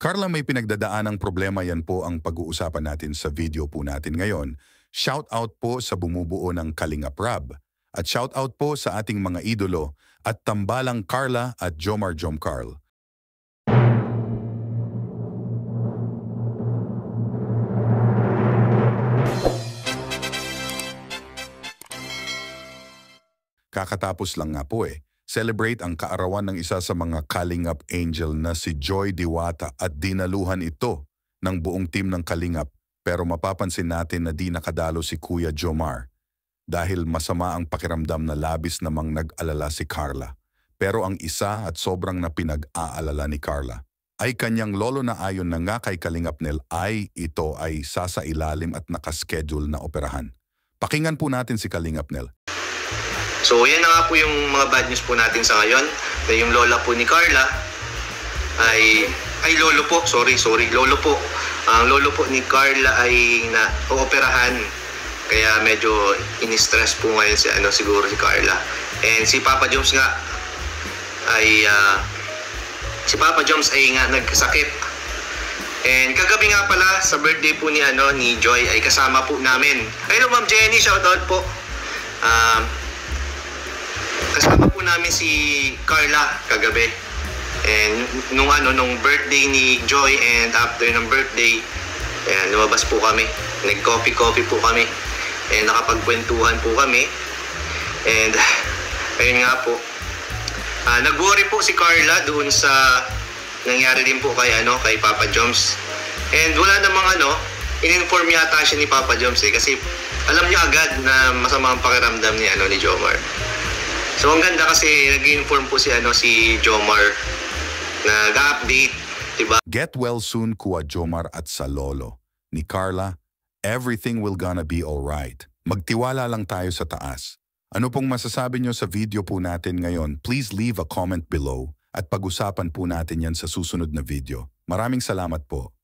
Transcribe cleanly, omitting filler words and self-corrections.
Carla, may pinagdadaanang problema, yan po ang pag-uusapan natin sa video po natin ngayon. Shout out po sa bumubuo ng Kalingap Rab. At shout out po sa ating mga idolo at tambalang Carla at Jomar Jomcarl. Kakatapos lang nga po celebrate ang kaarawan ng isa sa mga Kalingap Angel na si Joy Diwata at dinaluhan ito ng buong team ng Kalingap, pero mapapansin natin na di nakadalo si Kuya Jomar dahil masama ang pakiramdam na labis namang nag-alala si Carla. Pero ang isa at sobrang na pinag-aalala ni Carla ay kanyang lolo na ayon na nga kay Kalingap Nel ay ito ay sasailalim at nakaschedule na operahan. Pakinggan po natin si Kalingap Nel. So yan na nga po yung mga bad news po natin sa ngayon. Na yung lola po ni Carla lolo po. Ang lolo po ni Carla ay na-ooperahan. Kaya medyo in-stress po ngayon siguro si Carla. And si Papa Joms nga ay nagkasakit. And kagabi nga pala sa birthday po ni Joy ay kasama po namin. Hello Ma'am Jenny, shoutout po. Kasama po namin si Carla kagabi. And nung birthday ni Joy and after ng birthday, lumabas po kami. Nag-coffee po kami. And nakapagkwentuhan po kami. And ayun nga po. Nag-worry po si Carla doon sa nangyari din po kay Papa Joms. And wala namang in-inform yata siya ni Papa Joms kasi alam niya agad na masama ang pakiramdam ni Jomar. So ang ganda kasi nag-inform po si Jomar, nag-update, diba? Get well soon Kuya Jomar at sa lolo ni Carla. Everything will gonna be alright. Magtiwala lang tayo sa taas. Ano pong masasabi nyo sa video po natin ngayon? Please leave a comment below at pag-usapan po natin yan sa susunod na video. Maraming salamat po.